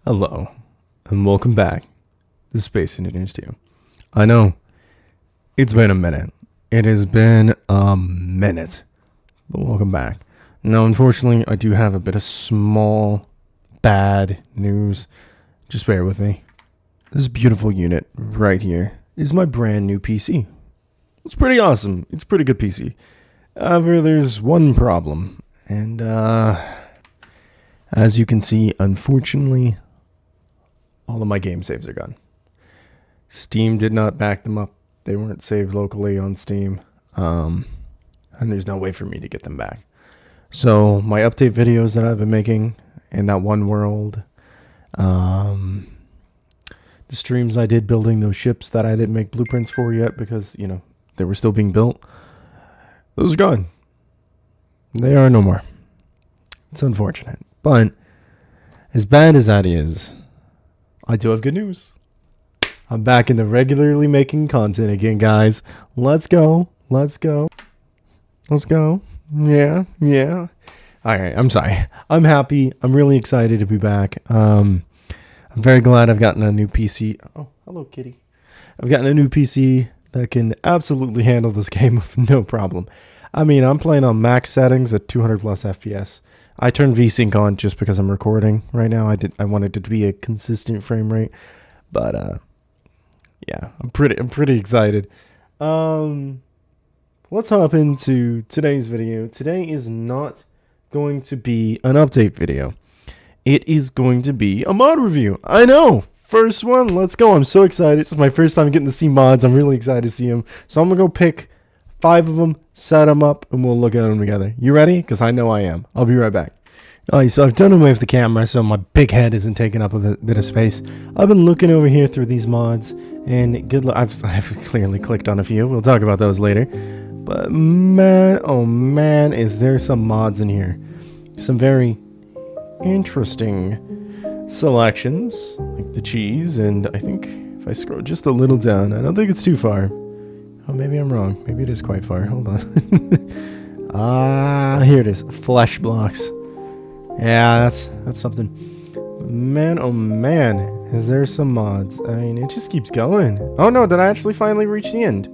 Hello, and welcome back to Space Engineers 2. I know, it's been a minute. It has been a minute, but welcome back. Now, unfortunately, I do have a bit of small, bad news. Just bear with me. This beautiful unit right here is my brand new PC. It's pretty awesome. It's a pretty good PC. However, there's one problem, and as you can see, unfortunately, all of my game saves are gone. Steam did not back them up. They weren't saved locally on Steam. And there's no way for me to get them back. So my update videos that I've been making in that one world, the streams I did building those ships that I didn't make blueprints for yet because, you know, they were still being built, those are gone. They are no more. It's unfortunate. But as bad as that is, I do have good news. I'm back into regularly making content again, guys. Let's go. Let's go. Let's go. Yeah. Alright, I'm sorry. I'm happy. I'm really excited to be back. I'm very glad I've gotten a new PC. Oh, hello, kitty. I've gotten a new PC that can absolutely handle this game with no problem. I mean, I'm playing on max settings at 200 plus FPS. I turned VSync on just because I'm recording right now. I wanted it to be a consistent frame rate, but yeah, I'm pretty excited. Let's hop into today's video. Today is not going to be an update video. It is going to be a mod review. I know, first one. Let's go. I'm so excited. It's my first time getting to see mods. I'm really excited to see them. So I'm gonna go pick 5 of them, set them up, and we'll look at them together. You ready? Because I know I am. I'll be right back. Alright, so I've done away with the camera, so my big head isn't taking up a bit of space. I've been looking over here through these mods, and good luck. I've clearly clicked on a few. We'll talk about those later. But man, oh man, is there some mods in here. Some very interesting selections, like the cheese, and I think if I scroll just a little down, I don't think it's too far. Oh, maybe I'm wrong. Maybe it is quite far. Hold on. Here it is. Flesh blocks. Yeah, that's something. Man, oh man, is there some mods? I mean, it just keeps going. Oh no, did I actually finally reach the end?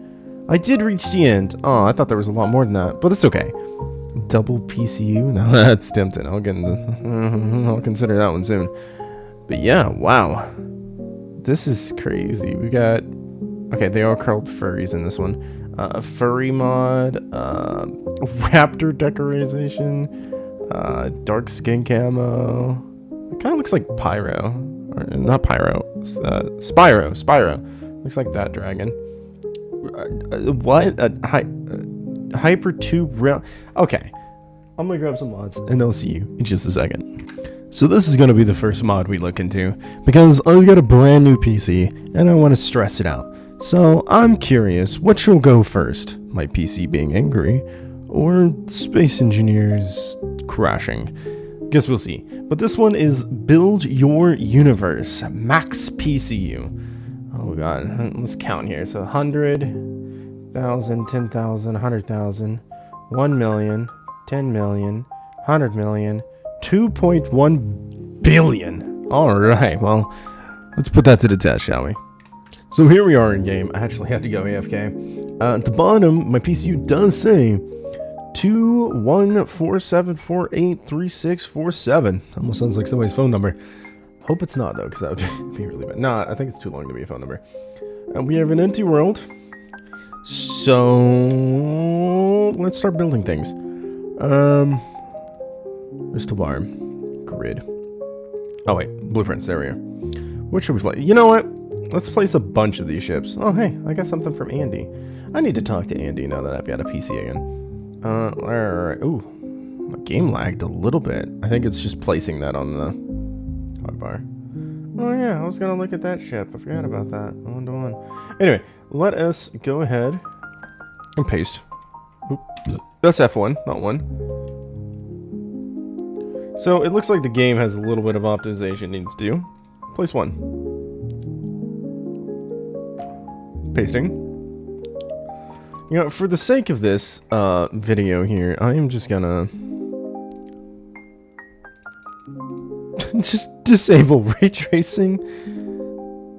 I did reach the end. Oh, I thought there was a lot more than that, but it's okay. Double PCU? No, that's tempting. I'll get into, I'll consider that one soon. But yeah, wow. This is crazy. We got, okay, they are called furries in this one. Furry mod, raptor decoration, dark skin camo. It kind of looks like Pyro. Or, not Pyro. Spyro. Looks like that dragon. What? Hyper 2 real. Okay. I'm gonna grab some mods and I'll see you in just a second. So this is gonna be the first mod we look into because I've got a brand new PC and I want to stress it out. So I'm curious, which will go first? My PC being angry or Space Engineers crashing? Guess we'll see. But this one is Build Your Universe, Max PCU. Oh god, let's count here. So 100,000, 10,000, 100,000, 1 million, 10 million, 100 million, 2.1 billion. Alright, well, let's put that to the test, shall we? So here we are in game. I actually had to go AFK. At the bottom, my PCU does say 2147483647. Almost sounds like somebody's phone number. Hope it's not though, because that would be really bad. Nah, I think it's too long to be a phone number. And we have an empty world. So let's start building things. Where's the bar? Grid. Oh wait, blueprints. There we are. What should we play? You know what? Let's place a bunch of these ships. Oh hey, I got something from Andy. I need to talk to Andy now that I've got a PC again. Alright. Ooh, my game lagged a little bit. I think it's just placing that on the bar. Oh yeah, I was gonna look at that ship. I forgot about that. 1-to-1. Anyway, let us go ahead and paste. Oop. That's F1, not 1. So it looks like the game has a little bit of optimization it needs to do. Place 1. Pasting. You know, for the sake of this video here, I am just gonna just disable ray tracing.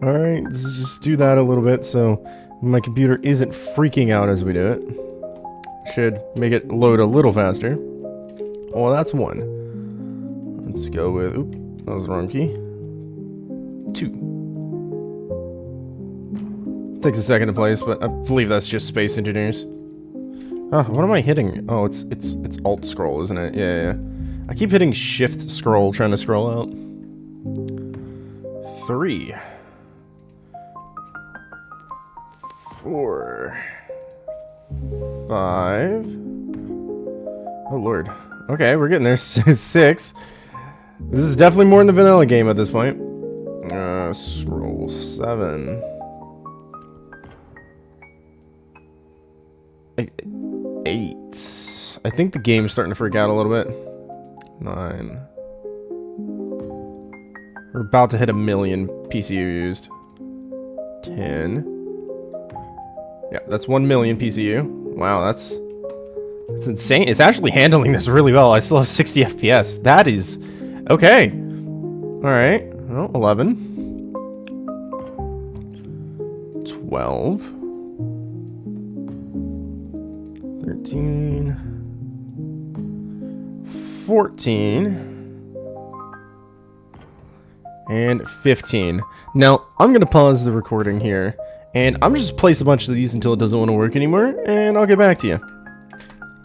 Alright, let's just do that a little bit so my computer isn't freaking out as we do it. Should make it load a little faster. Oh, that's 1. Let's go with... Oop, that was the wrong key. 2. Takes a second to place, but I believe that's just Space Engineers. Oh, what am I hitting? Oh, it's Alt Scroll, isn't it? Yeah. I keep hitting Shift Scroll trying to scroll out. 3. 4. 5. Oh lord. Okay, we're getting there. 6. This is definitely more than the vanilla game at this point. Scroll 7. 8. I think the game's starting to freak out a little bit. 9. We're about to hit 1 million PCU used. 10. Yeah, that's 1 million PCU. Wow, that's insane. It's actually handling this really well. I still have 60 FPS. That is okay. All right. Well, 11, 12, 13, 14. And 15. Now, I'm going to pause the recording here, and I'm just place a bunch of these until it doesn't want to work anymore, and I'll get back to you.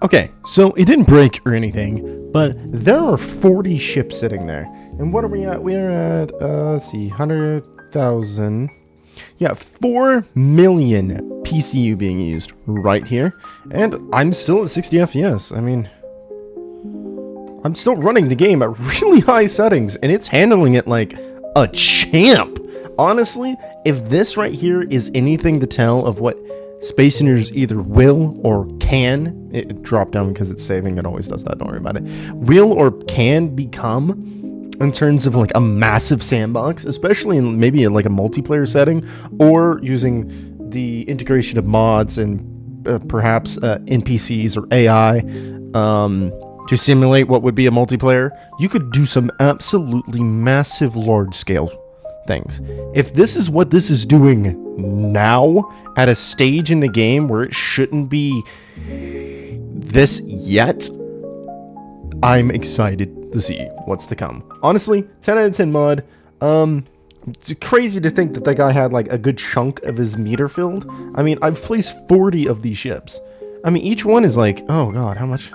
Okay, so it didn't break or anything, but there are 40 ships sitting there. And what are we at? We are at, let's see, 100,000. Yeah, 4 million PCU being used right here, and I'm still at 60 FPS. I mean, I'm still running the game at really high settings, and it's handling it like a champ. Honestly, if this right here is anything to tell of what Space Invaders either will or can, it dropped down because it's saving, it always does that, don't worry about it, will or can become in terms of like a massive sandbox, especially in maybe in like a multiplayer setting, or using the integration of mods and perhaps NPCs or AI to simulate what would be a multiplayer, you could do some absolutely massive large scale things. If this is what this is doing now at a stage in the game where it shouldn't be this yet, I'm excited to see what's to come. Honestly, 10 out of 10 mod. It's crazy to think that that guy had like a good chunk of his meter filled. I mean, I've placed 40 of these ships. I mean, each one is like, oh god, how much?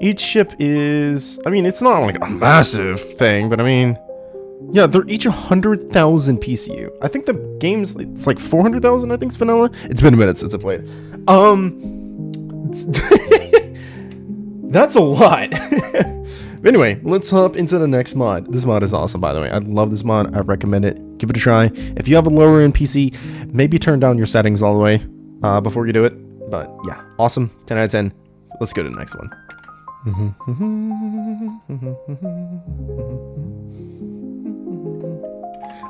Each ship is, I mean, it's not like a massive thing, but I mean, yeah, they're each 100,000 PCU. I think the game's, it's like 400,000, I think, it's vanilla. It's been a minute since I played. That's a lot. But anyway, let's hop into the next mod. This mod is awesome, by the way. I love this mod. I recommend it. Give it a try. If you have a lower end PC, maybe turn down your settings all the way before you do it. But yeah, awesome. 10 out of 10. Let's go to the next one.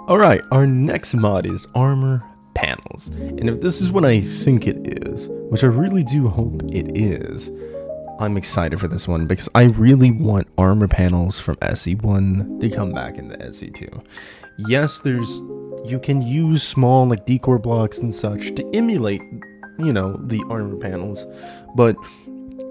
Alright, our next mod is armor panels. And if this is what I think it is, which I really do hope it is, I'm excited for this one because I really want armor panels from SE1 to come back into SE2. Yes, you can use small like decor blocks and such to emulate, you know, the armor panels, but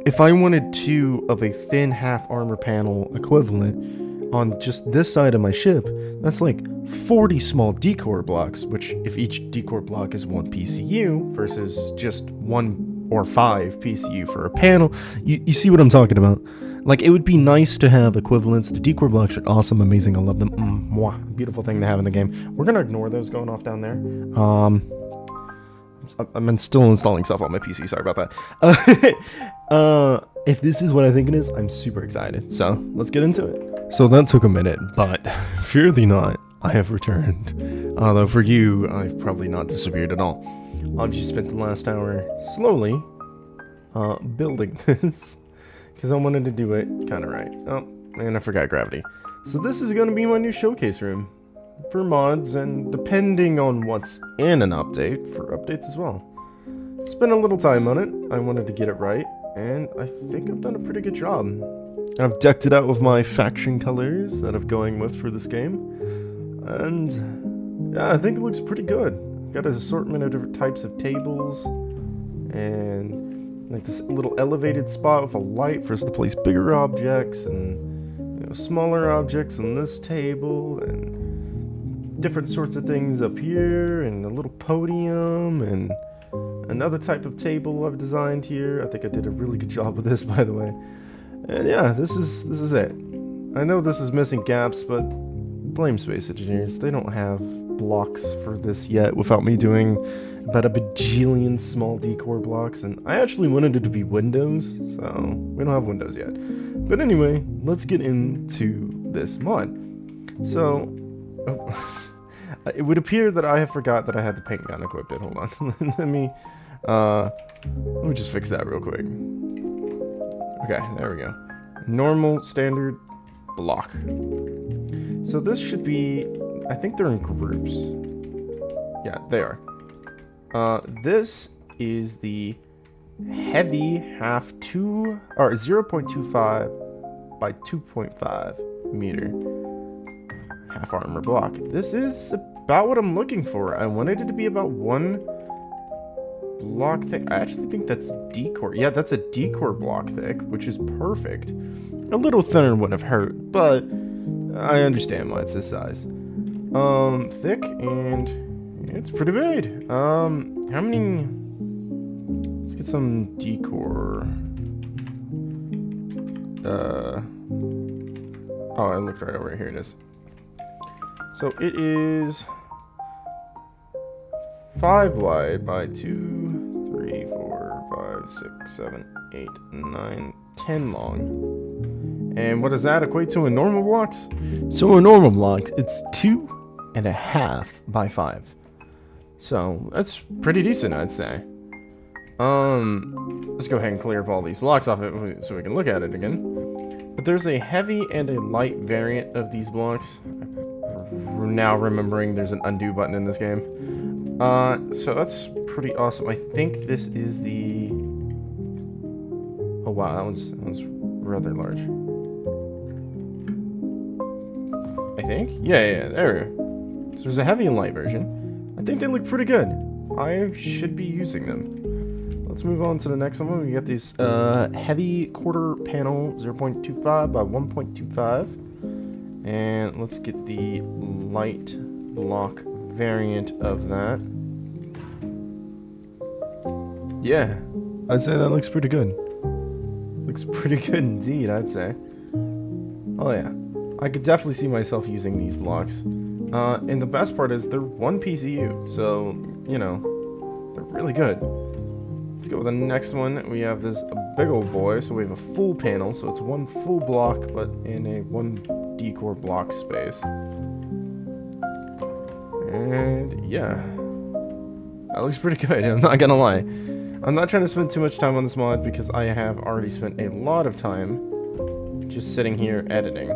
if I wanted 2 of a thin half armor panel equivalent on just this side of my ship, that's like 40 small decor blocks, which if each decor block is 1 PCU versus just 1 or 5 PCU for a panel, you see what I'm talking about. Like, it would be nice to have equivalents. The decor blocks are awesome, amazing, I love them. Mwah, beautiful thing to have in the game. We're gonna ignore those going off down there. I'm still installing stuff on my PC, sorry about that. If this is what I think it is, I'm super excited. So, let's get into it. So that took a minute, but fear thee not, I have returned. Although for you, I've probably not disappeared at all. I've just spent the last hour slowly building this, because I wanted to do it kind of right. Oh, and I forgot gravity. So this is going to be my new showcase room for mods, and depending on what's in an update, for updates as well. Spent a little time on it. I wanted to get it right, and I think I've done a pretty good job. I've decked it out with my faction colors that I'm going with for this game. And yeah, I think it looks pretty good. Got an assortment of different types of tables. And like this little elevated spot with a light for us to place bigger objects and smaller objects on this table. And different sorts of things up here. And a little podium and another type of table I've designed here. I think I did a really good job with this, by the way. And yeah, this is it. I know this is missing gaps, but blame Space Engineers. They don't have blocks for this yet without me doing about a bajillion small decor blocks. And I actually wanted it to be windows, so we don't have windows yet. But anyway, let's get into this mod. So, it would appear that I have forgot that I had the paint gun equipped. Hold on. let me just fix that real quick. Okay, there we go. Normal, standard, block. So this should be, I think they're in groups. Yeah, they are. This is the heavy 0.25 by 2.5 meter half armor block. This is about what I'm looking for. I wanted it to be about 1 block thick. I actually think that's decor. Yeah, that's a decor block thick, which is perfect. A little thinner wouldn't have hurt, but I understand why it's this size. Thick, and it's pretty big. How many? Let's get some decor. Oh, I looked right over here. It is. So it is 5 wide by 2, 3, 4, 5, 6, 7, 8, 9, 10 long. And what does that equate to in normal blocks? So in normal blocks, it's 2.5 by 5. So that's pretty decent, I'd say. Let's go ahead and clear up all these blocks off it so we can look at it again. But there's a heavy and a light variant of these blocks. We're now remembering there's an undo button in this game. So that's pretty awesome. I think this is the... Oh wow, that one's rather large. I think? Yeah, there we go. So there's a heavy and light version. I think they look pretty good. I should be using them. Let's move on to the next one. We got these heavy quarter panel 0.25 by 1.25. And let's get the light block variant of that. Yeah, I'd say that looks pretty good. Looks pretty good indeed, I'd say. Oh yeah, I could definitely see myself using these blocks. And the best part is they're 1 PCU, so, you know, they're really good. Let's go with the next one. We have this big old boy, so we have a full panel, so it's 1 full block, but in a 1 decor block space. And yeah, that looks pretty good. I'm not gonna lie. I'm not trying to spend too much time on this mod because I have already spent a lot of time just sitting here editing.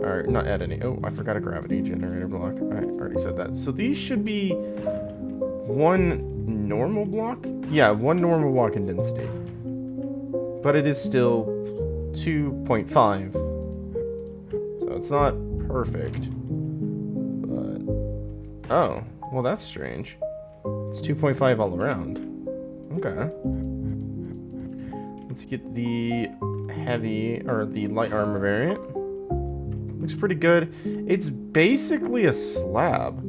Or not editing. Oh, I forgot a gravity generator block. I already said that. So these should be 1 normal block. Yeah, 1 normal block in density. But it is still 2.5. So it's not perfect. But oh, well that's strange. It's 2.5 all around. Okay. Let's get the heavy or the light armor variant. Looks pretty good. It's basically a slab.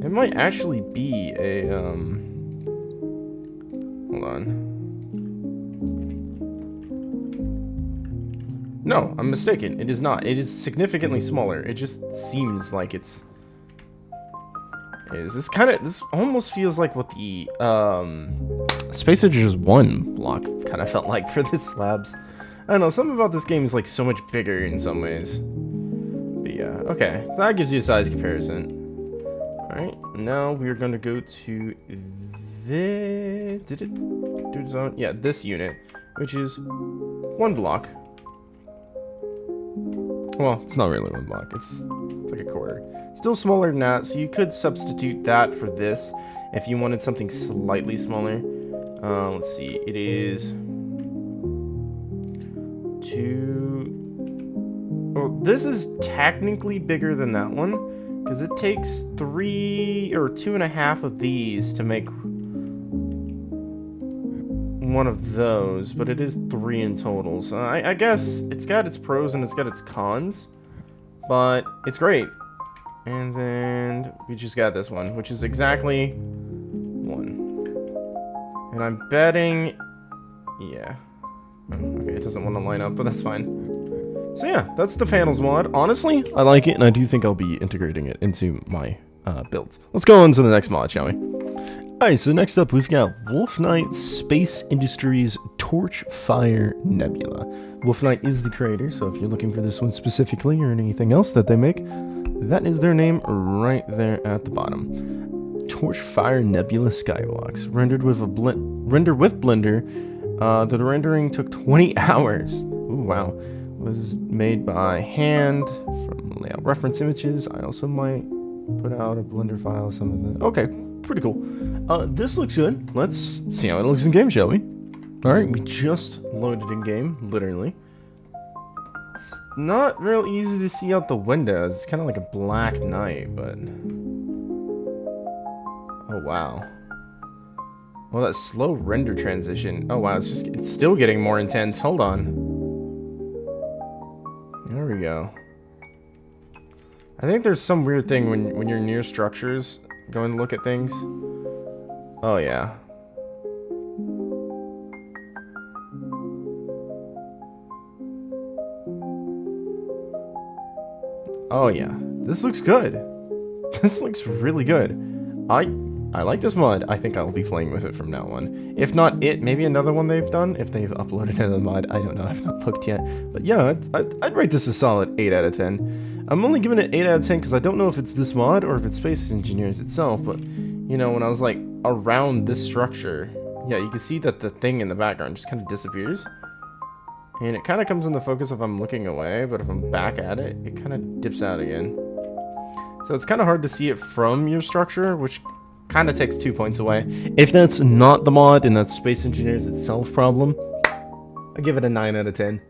It might actually be a hold on. No, I'm mistaken. It is not. It is significantly smaller. It just seems like it's... This almost feels like what the Space Engineers 1 block kind of felt like for the slabs. I don't know, something about this game is like so much bigger in some ways. But yeah, okay. So that gives you a size comparison. Alright, now we're going to go to this... Did it do its own? Yeah, this unit, which is 1 block. Well, it's not really 1 block. It's like a quarter. Still smaller than that, so you could substitute that for this if you wanted something slightly smaller. Let's see. It is 2... this is technically bigger than that one, because it takes 3 or 2.5 of these to make one of those, but it is 3 in total. So I guess it's got its pros and it's got its cons, but it's great. And then we just got this one, which is exactly 1. And I'm betting, yeah. Okay, it doesn't want to line up, but that's fine. So yeah, that's the panels mod. Honestly, I like it, and I do think I'll be integrating it into my builds. Let's go on to the next mod, shall we? Alright, so next up we've got Wolf Knight Space Industries Torchfire Nebula. Wolf Knight is the creator, so if you're looking for this one specifically or anything else that they make, that is their name right there at the bottom. Torchfire Nebula Skyblocks, rendered with Blender. The rendering took 20 hours. Ooh, wow. Was made by hand from layout reference images. I also might put out a Blender file of some of the... Okay, pretty cool. This looks good. Let's see how it looks in game, shall we? Alright, we just loaded in game, literally. It's not real easy to see out the windows. It's kind of like a black night, but... Oh, wow. Well, that slow render transition. Oh, wow, it's still getting more intense. Hold on. There we go. I think there's some weird thing when you're near structures, going to look at things. Oh, yeah. Oh, yeah. This looks good. This looks really good. I like this mod. I think I'll be playing with it from now on. If not it, maybe another one they've done. If they've uploaded another mod, I don't know. I've not looked yet. But yeah, I'd rate this a solid 8 out of 10. I'm only giving it 8 out of 10 because I don't know if it's this mod or if it's Space Engineers itself. But, you know, when I was, like, around this structure, yeah, you can see that the thing in the background just kind of disappears. And it kind of comes into focus if I'm looking away, but if I'm back at it, it kind of dips out again. So it's kind of hard to see it from your structure, which kind of takes 2 points away. If that's not the mod and that's Space Engineers itself problem, I give it a 9 out of 10.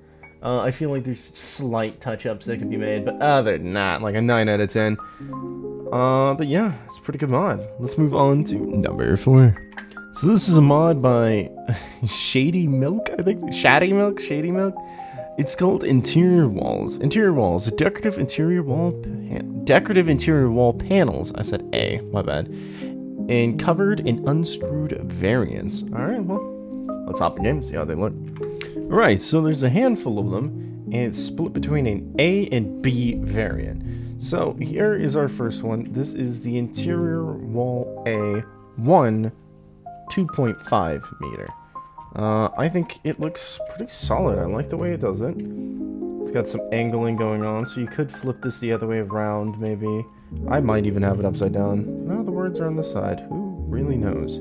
I feel like there's slight touch-ups that could be made, but other than that, like a 9 out of 10. But yeah, it's a pretty good mod. Let's move on to number 4. So this is a mod by Shady Milk, I think? Shady Milk? It's called Interior Walls. Interior Walls, decorative interior wall panels. I said A, my bad. And covered in unscrewed variants. Alright, well, let's hop in game and see how they look. Alright, so there's a handful of them, and it's split between an A and B variant. So here is our first one. This is the Interior Wall A1 2.5 meter. I think it looks pretty solid. I like the way it does it. It's got some angling going on, so you could flip this the other way around, maybe. I might even have it upside down. No, the words are on the side. Who really knows?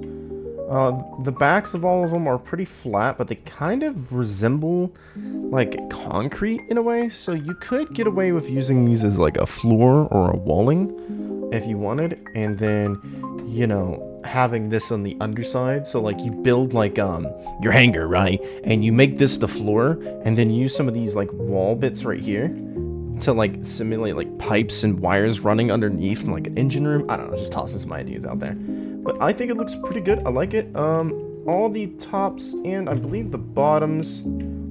The backs of all of them are pretty flat, but they kind of resemble, like, concrete in a way. So you could get away with using these as, like, a floor or a walling if you wanted. And then, you know, having this on the underside. So, like, you build, like, your hanger, right? And you make this the floor, and then use some of these, like, wall bits right here to, like, simulate, like, pipes and wires running underneath in, like, an engine room. I don't know, just tossing some ideas out there. But I think it looks pretty good. I like it. All the tops and I believe the bottoms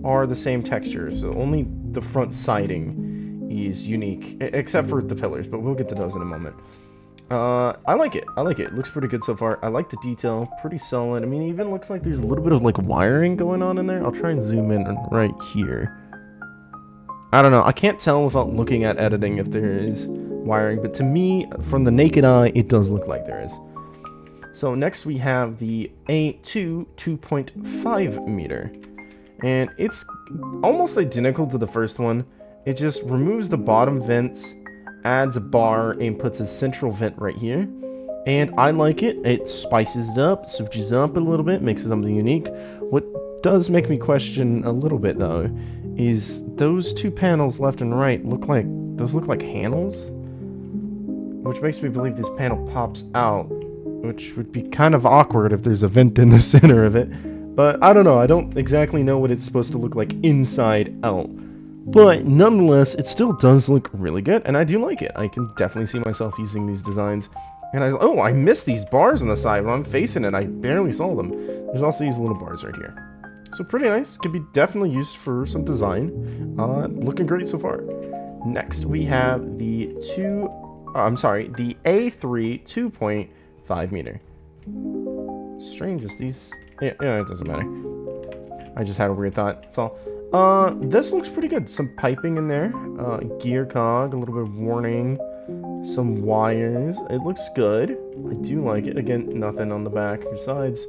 are the same texture, so only the front siding is unique, except for the pillars, but we'll get to those in a moment. I like it. It looks pretty good so far. I like the detail. Pretty solid. I mean, it even looks like there's a little bit of, like, wiring going on in there. I'll try and zoom in right here. I don't know. I can't tell without looking at editing if there is wiring, but to me, from the naked eye, it does look like there is. So next we have the A2 2.5 meter, and it's almost identical to the first one. It just removes the bottom vents, adds a bar, and puts a central vent right here. And I like it. It spices it up, switches up a little bit, makes it something unique. What does make me question a little bit though is those two panels left and right look like handles, which makes me believe this panel pops out, which would be kind of awkward if there's a vent in the center of it. But I don't know. I don't exactly know what it's supposed to look like inside out. But nonetheless, it still does look really good, and I do like it. I can definitely see myself using these designs. And I missed these bars on the side. When I'm facing it, I barely saw them. There's also these little bars right here. So pretty nice. Could be definitely used for some design. Looking great so far. Next, we have the the A3 2.5 meter. Strange as these... Yeah, it doesn't matter. I just had a weird thought, that's all. This looks pretty good. Some piping in there. Gear cog, a little bit of warning. Some wires. It looks good. I do like it. Again, nothing on the back or sides.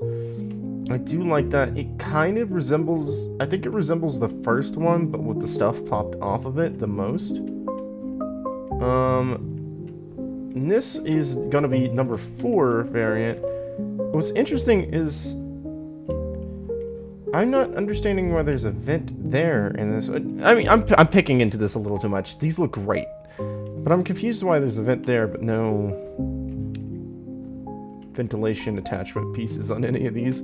I do like that. It kind of resembles... I think it resembles the first one, but with the stuff popped off of it the most. And this is going to be number 4 variant. What's interesting is... I'm not understanding why there's a vent there in this. I mean, I'm picking into this a little too much. These look great. But I'm confused why there's a vent there, but no ventilation attachment pieces on any of these.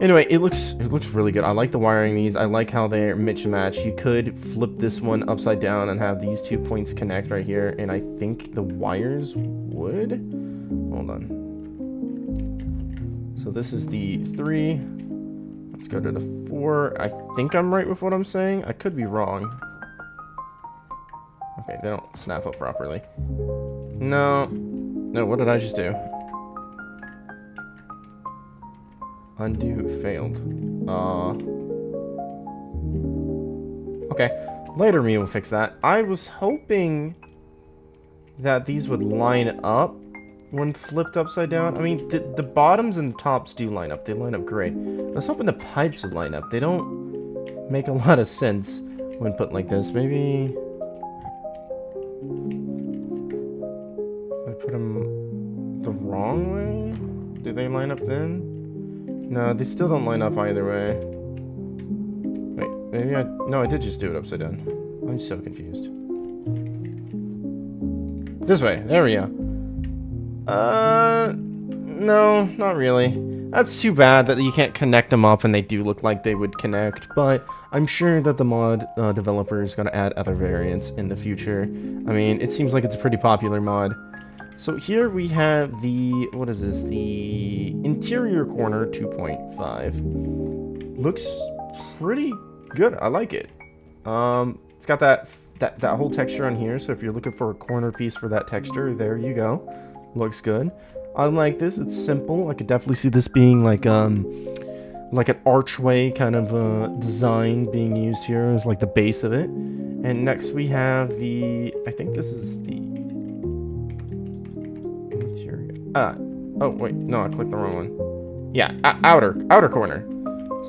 Anyway, it looks really good. I like the wiring these. I like how they're match. You could flip this one upside down and have these 2 points connect right here, and I think the wires would. Hold on. So this is the 3. Let's go to the 4. I think I'm right with what I'm saying. I could be wrong. Okay, they don't snap up properly. No, what did I just do? Undo failed. Okay, later me will fix that. I was hoping that these would line up when flipped upside down. I mean, the bottoms and tops do line up. They line up great. I was hoping the pipes would line up. They don't make a lot of sense when put like this. Maybe... I put them the wrong way? Do they line up then? No, they still don't line up either way. Wait, maybe no, I did just do it upside down. I'm so confused. This way, there we go. No, not really. That's too bad that you can't connect them up and they do look like they would connect, but I'm sure that the mod developer is going to add other variants in the future. I mean, it seems like it's a pretty popular mod. So here we have the, what is this? The interior corner 2.5. Looks pretty good. I like it. It's got that whole texture on here, so if you're looking for a corner piece for that texture, there you go. Looks good. I like this. It's simple. I could definitely see this being like an archway kind of design being used here as like the base of it. And next we have the, I think this is the interior. Oh wait, no, I clicked the wrong one. Yeah, outer corner.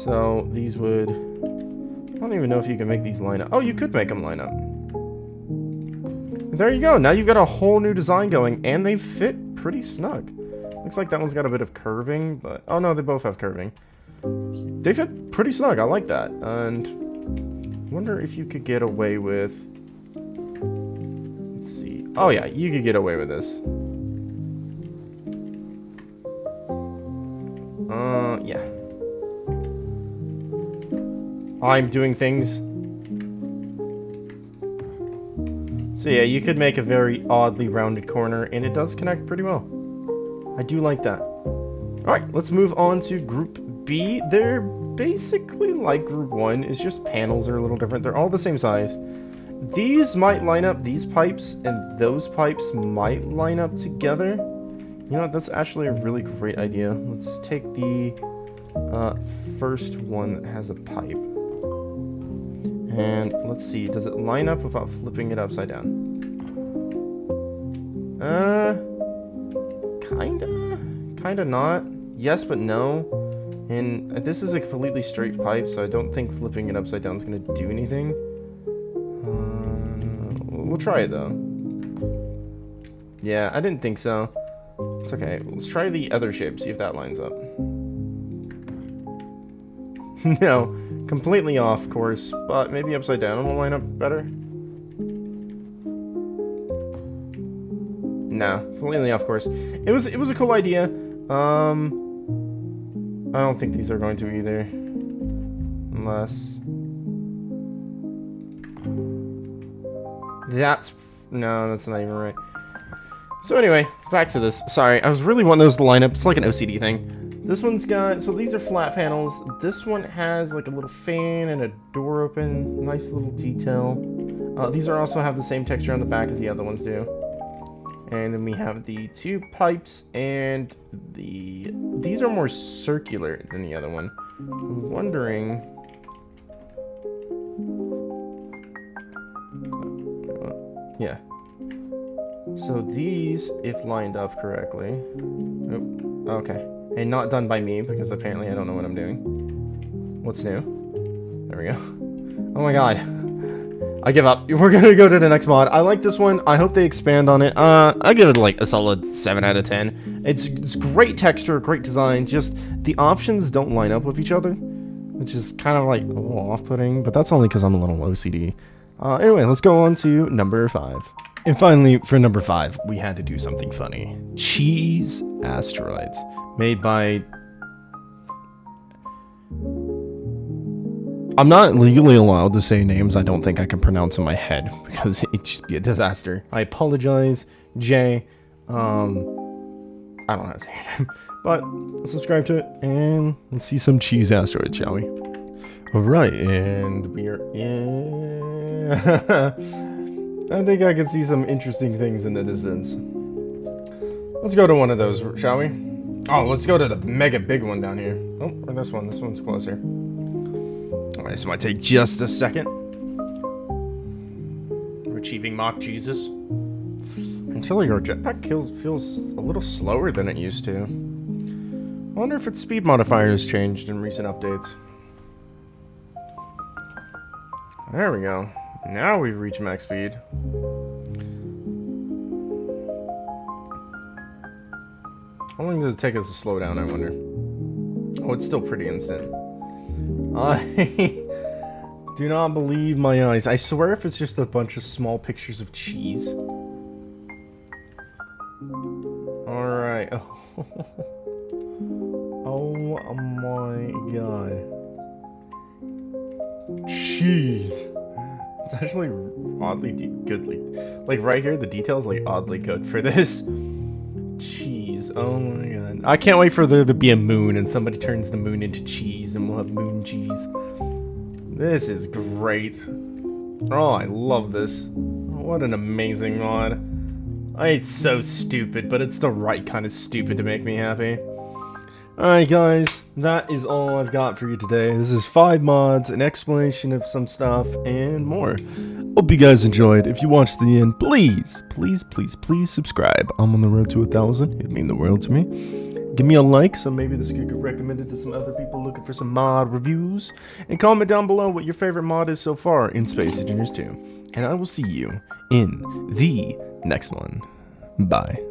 So these would, I don't even know if you can make these line up. Oh, you could make them line up. There you go. Now you've got a whole new design going, and they fit pretty snug. Looks like that one's got a bit of curving, but... Oh, no, they both have curving. They fit pretty snug. I like that. And wonder if you could get away with... Let's see. Oh, yeah, you could get away with this. Yeah. I'm doing things... So yeah, you could make a very oddly rounded corner, and it does connect pretty well. I do like that. Alright, let's move on to Group B. They're basically like Group 1, it's just panels are a little different. They're all the same size. These might line up, these pipes and those pipes might line up together. You know what, that's actually a really great idea. Let's take the first one that has a pipe. And let's see, does it line up without flipping it upside down? Kinda not. Yes, but no. And this is a completely straight pipe, so I don't think flipping it upside down is going to do anything. We'll try it, though. Yeah, I didn't think so. It's okay. Let's try the other shape, see if that lines up. No, completely off course, but maybe upside down will line up better. No, completely off course. It was a cool idea. I don't think these are going to either. Unless... No, that's not even right. So anyway, back to this. Sorry, I was really wanting those to line up. It's like an OCD thing. This one's got, so these are flat panels. This one has like a little fan and a door open. Nice little detail. These are also have the same texture on the back as the other ones do. And then we have the two pipes, and these are more circular than the other one. I'm wondering. Yeah. So these, if lined up correctly. Oh, okay. And not done by me, because apparently I don't know what I'm doing. What's new? There we go. Oh my god. I give up. We're gonna go to the next mod. I like this one. I hope they expand on it. I give it like a solid 7 out of 10. It's great texture, great design. Just the options don't line up with each other, which is kind of like a little off-putting, but that's only because I'm a little OCD. Anyway, let's go on to number 5. And finally, for number 5, we had to do something funny. Cheese asteroids, made by... I'm not legally allowed to say names I don't think I can pronounce in my head, because it'd just be a disaster. I apologize, Jay. I don't know how to say your name, but subscribe to it, and let's see some cheese asteroids, shall we? Alright, and we are in... I think I can see some interesting things in the distance. Let's go to one of those, shall we? Oh, let's go to the mega big one down here. Oh, or this one. This one's closer. Alright, this might take just a second. We're achieving Mach Jesus. Until your jetpack feels a little slower than it used to. I wonder if its speed modifier has changed in recent updates. There we go. Now we've reached max speed. How long does it take us to slow down, I wonder? Oh, it's still pretty instant. I do not believe my eyes. I swear if it's just a bunch of small pictures of cheese. Alright. Oh my god. Cheese. It's actually oddly goodly. Like right here, the details like oddly good for this. Cheese. Oh my god. I can't wait for there to be a moon and somebody turns the moon into cheese and we'll have moon cheese. This is great. Oh, I love this. What an amazing mod. It's so stupid, but it's the right kind of stupid to make me happy. Alright guys, that is all I've got for you today. This is 5 mods, an explanation of some stuff, and more. Hope you guys enjoyed. If you watched to the end, please subscribe. I'm on the road to 1,000. It'd mean the world to me. Give me a like so maybe this could get recommended to some other people looking for some mod reviews. And comment down below what your favorite mod is so far in Space Engineers 2. And I will see you in the next one. Bye.